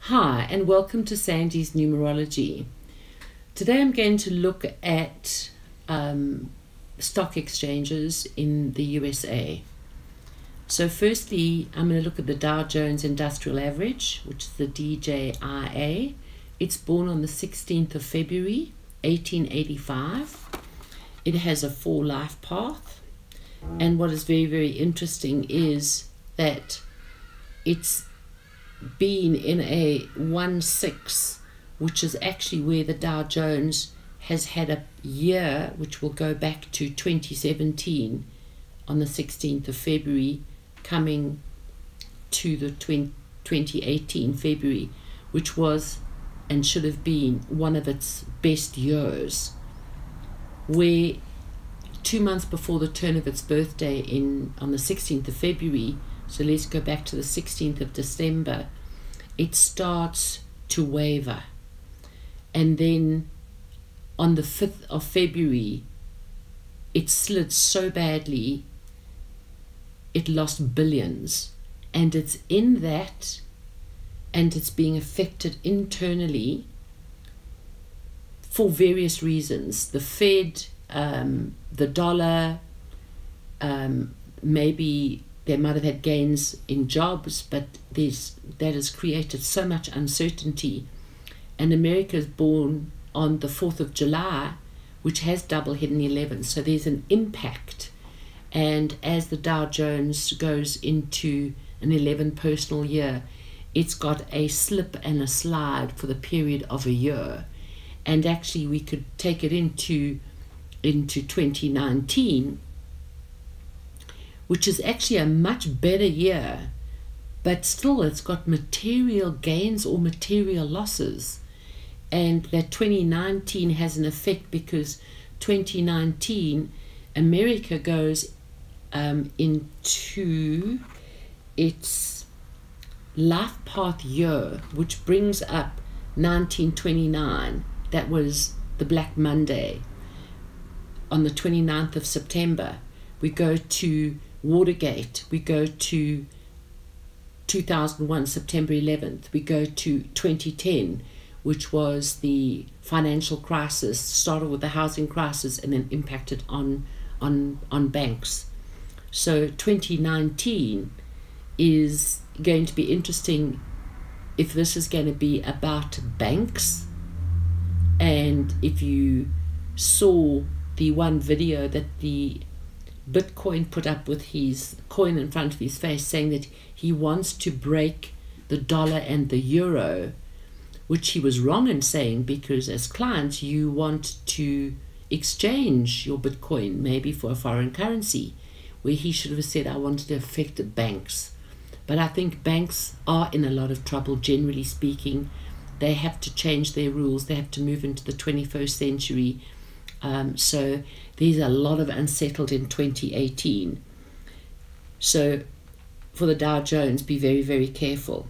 Hi, and welcome to Sandy's Numerology. Today I'm going to look at stock exchanges in the USA. So firstly, I'm going to look at the Dow Jones Industrial Average, which is the DJIA. It's born on the 16th of February, 1885. It has a 4-life path. And what is very, very interesting is that it's been in a 1-6, which is actually where the Dow Jones has had a year, which will go back to 2017 on the 16th of February, coming to the 2018 February, which was and should have been one of its best years, where 2 months before the turn of its birthday on the 16th of February, so let's go back to the 16th of December, it starts to waver. And then on the 5th of February, it slid so badly, it lost billions. And it's in that, and it's being affected internally for various reasons. The Fed, the dollar, maybe they might have had gains in jobs, but that has created so much uncertainty. And America is born on the 4th of July, which has double hidden 11. So there's an impact. And as the Dow Jones goes into an 11 personal year, it's got a slip and a slide for the period of a year. And actually we could take it into 2019, which is actually a much better year, but still it's got material gains or material losses. And that 2019 has an effect because 2019, America goes into its life path year, which brings up 1929. That was the Black Monday. On the 29th of September, we go to Watergate, we go to 2001, September 11th, we go to 2010, which was the financial crisis, started with the housing crisis and then impacted on banks. So 2019 is going to be interesting if this is going to be about banks. And if you saw the one video that the Bitcoin put up with his coin in front of his face, saying that he wants to break the dollar and the euro, which he was wrong in saying, because as clients you want to exchange your Bitcoin maybe for a foreign currency, where he should have said I wanted to affect the banks. But I think banks are in a lot of trouble, generally speaking. They have to change their rules, they have to move into the 21st century. So there's a lot of unsettled in 2018. So for the Dow Jones, be very, very careful.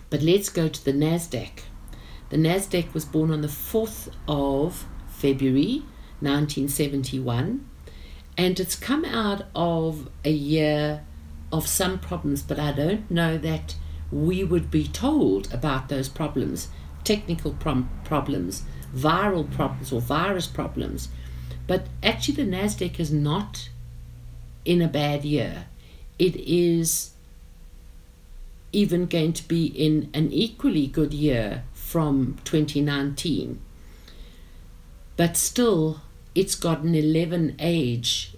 But let's go to the NASDAQ. The NASDAQ was born on the 4th of February, 1971. And it's come out of a year of some problems, but I don't know that we would be told about those problems, technical problems, viral problems or virus problems. But actually the NASDAQ is not in a bad year. It is even going to be in an equally good year from 2019. But still, it's got an 11 age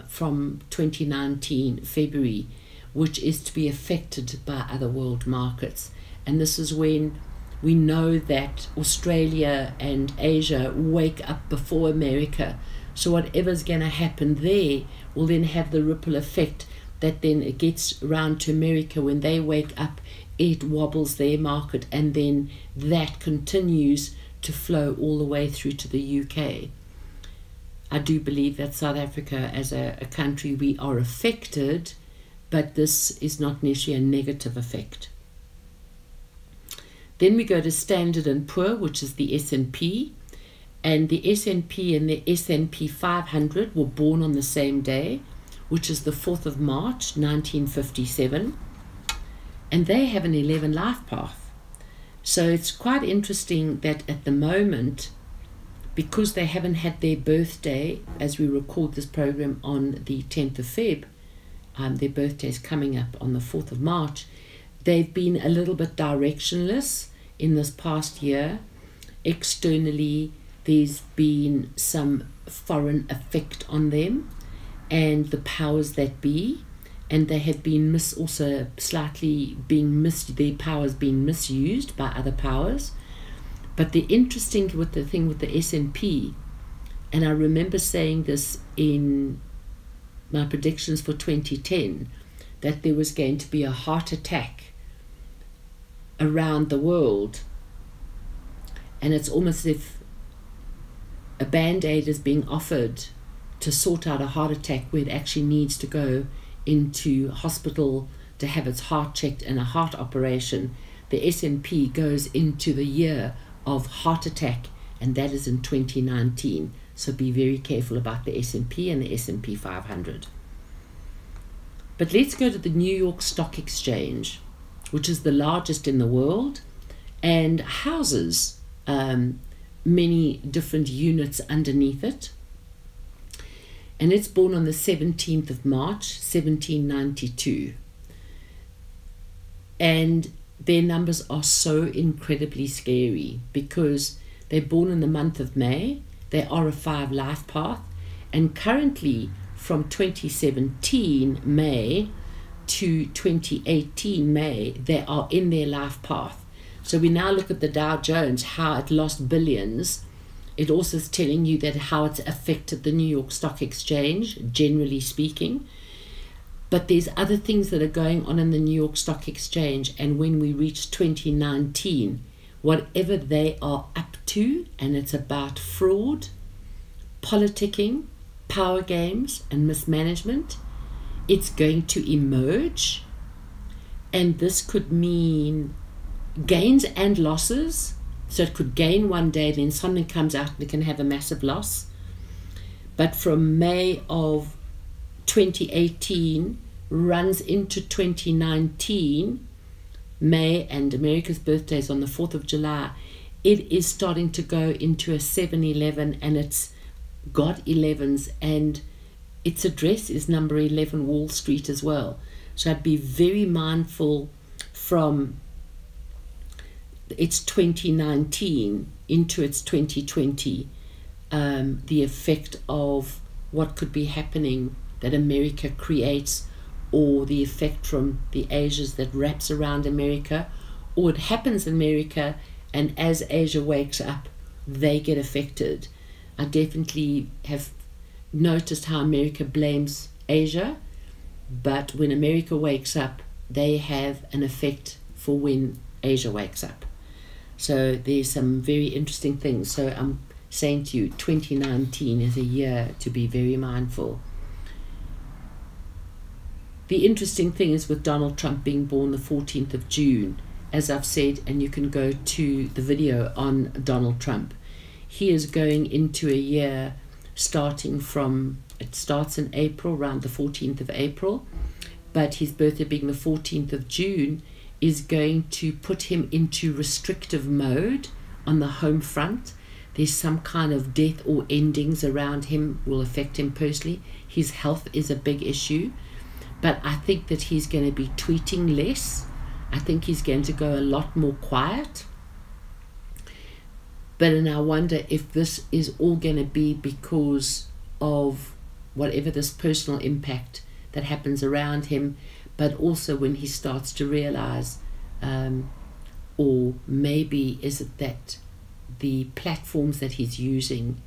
from 2019 February, which is to be affected by other world markets. And this is when we know that Australia and Asia wake up before America. So whatever's going to happen there will then have the ripple effect that then it gets round to America. When they wake up, it wobbles their market, and then that continues to flow all the way through to the UK. I do believe that South Africa as a country, we are affected, but this is not necessarily a negative effect. Then we go to Standard & Poor, which is the S&P. And the S&P and the S&P500 were born on the same day, which is the 4th of March, 1957. And they have an 11 life path. So it's quite interesting that at the moment, because they haven't had their birthday, as we record this program on the 10th of Feb, their birthday is coming up on the 4th of March, they've been a little bit directionless in this past year. Externally, there's been some foreign effect on them and the powers that be, and they have been also slightly being their powers being misused by other powers. But the interesting with the thing with the S&P, and I remember saying this in my predictions for 2010, that there was going to be a heart attack around the world, and it's almost as if a band-aid is being offered to sort out a heart attack where it actually needs to go into hospital to have its heart checked and a heart operation. The S&P goes into the year of heart attack, and that is in 2019. So be very careful about the S&P and the S&P 500. But let's go to the New York Stock Exchange, which is the largest in the world and houses many different units underneath it. And it's born on the 17th of March, 1792. And their numbers are so incredibly scary because they're born in the month of May. They are a 5 life path, and currently from 2017 May to 2018 May, they are in their life path. So we now look at the Dow Jones, how it lost billions. It also is telling you that how it's affected the New York Stock Exchange, generally speaking. But there's other things that are going on in the New York Stock Exchange, and when we reach 2019, whatever they are up to, and it's about fraud, politicking, power games, and mismanagement, it's going to emerge. And this could mean gains and losses. So it could gain one day, then something comes out and it can have a massive loss. But from May of 2018 runs into 2019, May, and America's birthday is on the 4th of July, it is starting to go into a 7-11, and it's got 11s, and its address is number 11 Wall Street as well. So I'd be very mindful from its 2019 into its 2020, the effect of what could be happening that America creates, or the effect from the Asias that wraps around America, or it happens in America, and as Asia wakes up, they get affected. I definitely have noticed how America blames Asia, but when America wakes up, they have an effect for when Asia wakes up. So there's some very interesting things. So I'm saying to you, 2019 is a year to be very mindful. The interesting thing is with Donald Trump being born the 14th of June, as I've said, and you can go to the video on Donald Trump. He is going into a year starting from, it starts in April, around the 14th of April, but his birthday being the 14th of June is going to put him into restrictive mode on the home front. There's some kind of death or endings around him will affect him personally. His health is a big issue, but I think that he's going to be tweeting less. I think he's going to go a lot more quiet. But and I wonder if this is all going to be because of whatever this personal impact that happens around him, but also when he starts to realize, or maybe is it that the platforms that he's using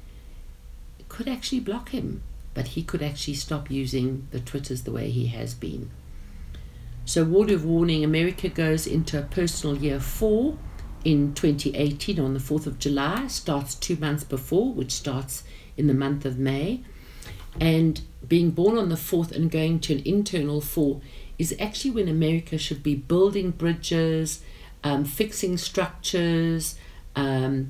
could actually block him, but he could actually stop using the Twitters the way he has been. So word of warning, America goes into a personal year 4 in 2018 on the 4th of July, starts 2 months before, which starts in the month of May. And being born on the 4th and going to an internal 4 is actually when America should be building bridges, fixing structures, but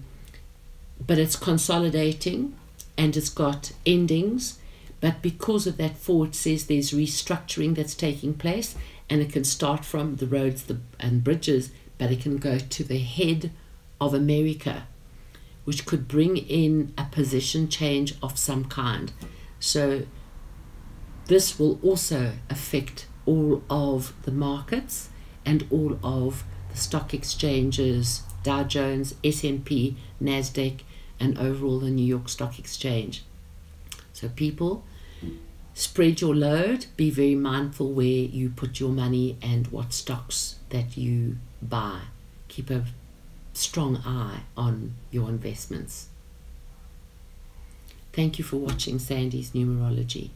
it's consolidating and it's got endings. But because of that 4, it says there's restructuring that's taking place, and it can start from the roads and bridges, but it can go to the head of America, which could bring in a position change of some kind. So this will also affect all of the markets and all of the stock exchanges, Dow Jones, S&P, NASDAQ, and overall the New York Stock Exchange. So people, spread your load, be very mindful where you put your money and what stocks that you buy. Keep a strong eye on your investments. Thank you for watching Sandy's Numerology.